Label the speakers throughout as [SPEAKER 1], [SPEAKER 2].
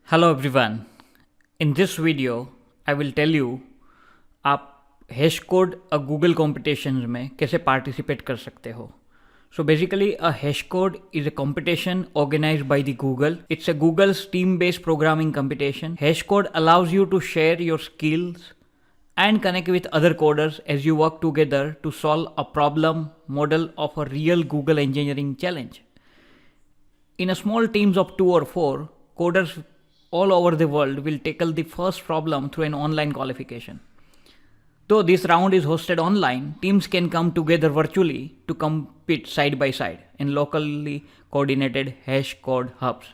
[SPEAKER 1] Hello everyone. In this video, I will tell you आप hash code Google competition में कैसे participate कर सकते हो. So basically, a hash code is a competition organized by the Google. It's a Google's team-based programming competition. Hash code allows you to share your skills and connect with other coders as you work together to solve a problem model of a real Google engineering challenge. In a small teams of 2 or 4, coders all over the world will tackle the first problem through an online qualification. Though this round is hosted online, teams can come together virtually to compete side by side in locally coordinated hash code hubs.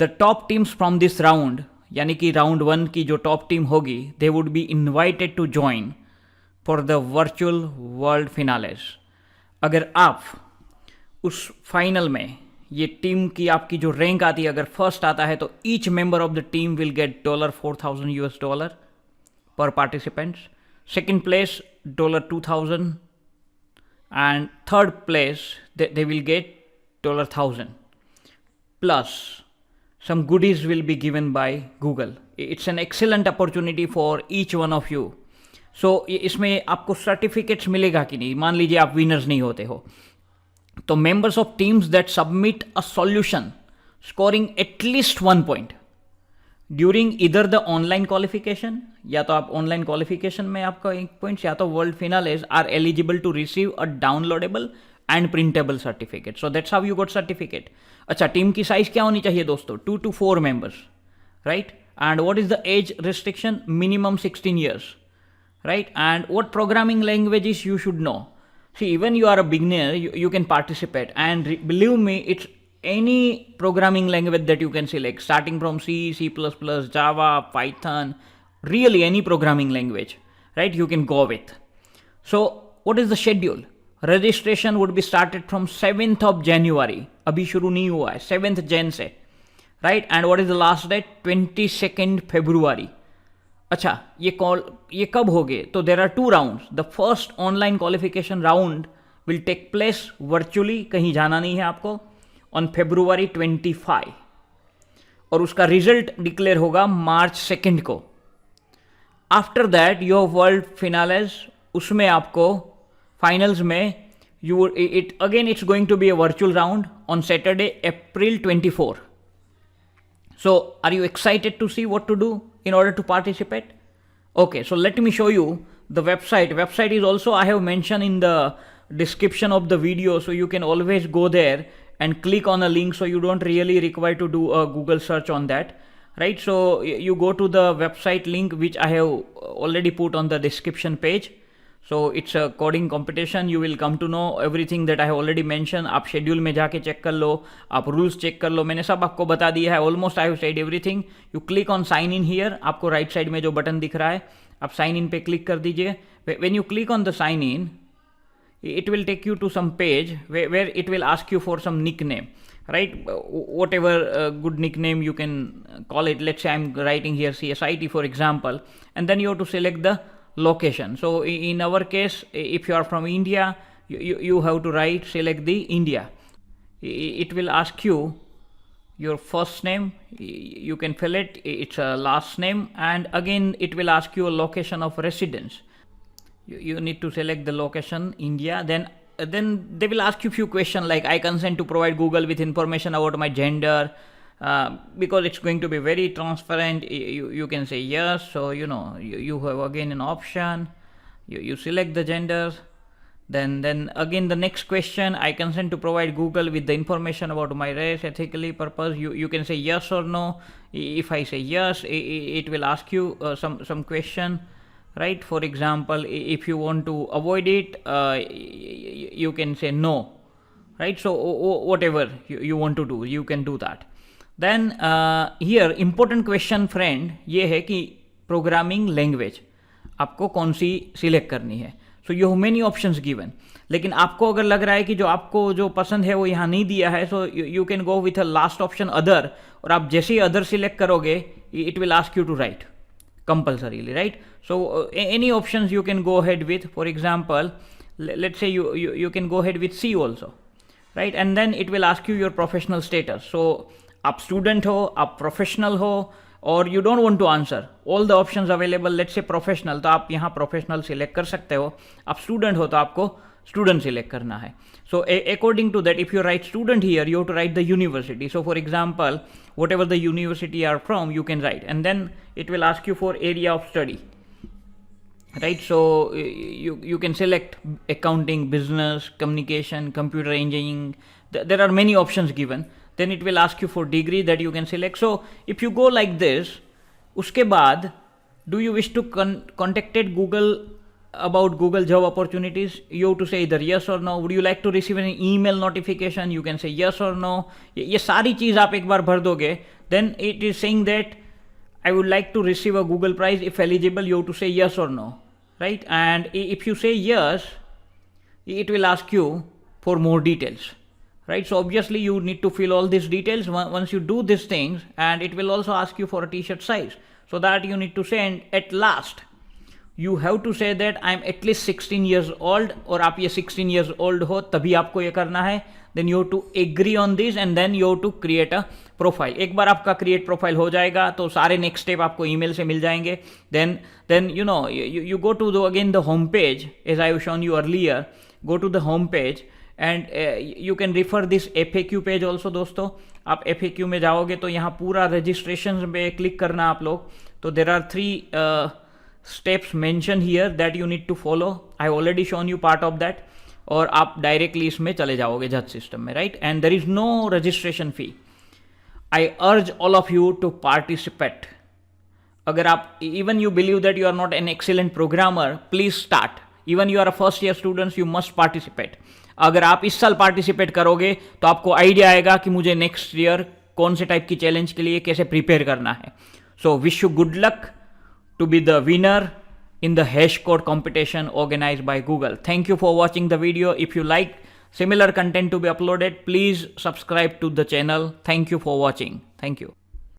[SPEAKER 1] The top teams from this round, यानी कि round 1 की जो top team होगी, they would be invited to join for the virtual world finales. अगर आप उस final में ये टीम की आपकी जो रैंक आती है, अगर फर्स्ट आता है तो each member of the team will get $4,000 per participants. Second place $2,000 and third place they will get $1,000 plus some goodies will be given by Google. It's an excellent opportunity for each one of you. So इसमें आपको certificates मिलेगा कि नहीं. मान लीजिए आप winners नहीं होते हो, तो members of teams that submit a solution scoring at least 1 point during इधर द ऑनलाइन क्वालिफिकेशन, या तो आप ऑनलाइन क्वालिफिकेशन में आपका 1 पॉइंट, या तो world finales, are eligible to receive a downloadable and printable certificate. So that's how you got certificate. अच्छा, team की साइज क्या होनी चाहिए दोस्तों? 2 to 4 members, right. And what is the age restriction? Minimum 16 years, right? And what programming languages you should know? See, even you are a beginner, you can participate, and believe me, it's any programming language that you can select, starting from C, C++, Java, Python, really any programming language, right? You can go with. So what is the schedule? Registration would be started from 7th of January. अभी शुरू नहीं हुआ है, 7th Jan से, right? And what is the last date? 22nd February. अच्छा, ये कब हो गए? तो there are 2 rounds. The first online qualification round will take place virtually, कहीं जाना नहीं है आपको, on February 25, और उसका रिजल्ट डिक्लेयर होगा March 2 को. After that your world finales, उसमें आपको फाइनल्स में it's going to be a virtual round on Saturday April 24. So are you excited to see what to do in order to participate? Okay, so let me show you the website. Website is also I have mentioned in the description of the video, so you can always go there and click on a link, so you don't really require to do a Google search on that, right? So you go to the website link which I have already put on the description page. So it's a coding competition. You will come to know everything that I have already mentioned. आप schedule में जाके check कर लो, आप rules check कर लो, मैंने सब आपको बता दिया है. Almost I have said everything. You click on sign in here. आपको राइट साइड में जो बटन दिख रहा है, आप साइन इन पे क्लिक कर दीजिए. When you click on the sign in, it will take you to some page where it will ask you for some nickname, right? Whatever good nickname you can call it. Let's say I'm writing here CSIT for example, and then you have to select the location. So in our case, if you are from India, you have to select the India. It will ask you your first name, you can fill it, it's a last name, and again it will ask you a location of residence. You need to select the location India. Then they will ask you few questions like, I consent to provide Google with information about my gender, because it's going to be very transparent. You can say yes. So you have again an option. You select the genders. Then again the next question, I consent to provide Google with the information about my race, ethically purpose. You can say yes or no. If I say yes, it will ask you some question, right? For example, if you want to avoid it, you can say no, right? So whatever you want to do, you can do that. Then here important question friend ये है कि programming language आपको कौन सी select करनी है. So you have many options given, लेकिन आपको अगर लग रहा है कि जो आपको जो पसंद है वो यहाँ नहीं दिया है, so you can go with a last option other, और आप जैसे ही अदर सिलेक्ट करोगे it will ask you to write compulsorily, right? So any options you can go ahead with. For example, let's say you can go ahead with C also, right? And then it will ask you your professional status. So आप student हो, आप professional हो, और you don't want to answer all the options available, let's say professional, तो आप यहाँ professional select कर सकते हो. आप स्टूडेंट हो तो आपको स्टूडेंट सिलेक्ट करना है. So according to that, if you write student here, you have to write the university. So for example, whatever the university you are from, you can write, and then it will ask you for area of study, right? So you can select accounting, business, communication, computer engineering. There are many options given. Then it will ask you for degree that you can select. So if you go like this, उसके बाद do you wish to contacted Google about Google job opportunities? You have to say either yes or no. Would you like to receive an email notification? You can say yes or no. ये सारी चीज आप एक बार भर दोगे, then it is saying that I would like to receive a Google prize. If eligible, you have to say yes or no, right? And if you say yes, it will ask you for more details, right? So obviously you need to fill all these details once you do these things, and it will also ask you for a t-shirt size. So that you need to say, and at last you have to say that I am at least 16 years old, और आप ये 16 years old हो तभी आपको ये करना है. Then you have to agree on this, and then you have to create a profile. एक बार आपका create profile हो जाएगा तो सारे next step आपको email से मिल जाएंगे. Then you know you go to again the home page, as I have shown you earlier. Go to the home page, and you can refer this FAQ page also. दोस्तों आप FAQ में जाओगे तो यहाँ पूरा registration पे click करना आप लोग. तो there are 3 steps mentioned here that you need to follow. I already shown you part of that. और आप डायरेक्टली इसमें चले जाओगे जज सिस्टम में, right? And there is no registration fee. I urge all of you to participate. अगर आप even you believe that you are not an excellent programmer, please start. Even you are a first year students, you must participate. अगर आप इस साल participate करोगे तो आपको idea आएगा कि मुझे नेक्स्ट ईयर कौन से टाइप की चैलेंज के लिए कैसे प्रिपेयर करना है. So wish you good luck to be the winner in the Hashcode competition organized by Google. Thank you for watching the video. If you like similar content to be uploaded, please subscribe to the channel. Thank you for watching. Thank you.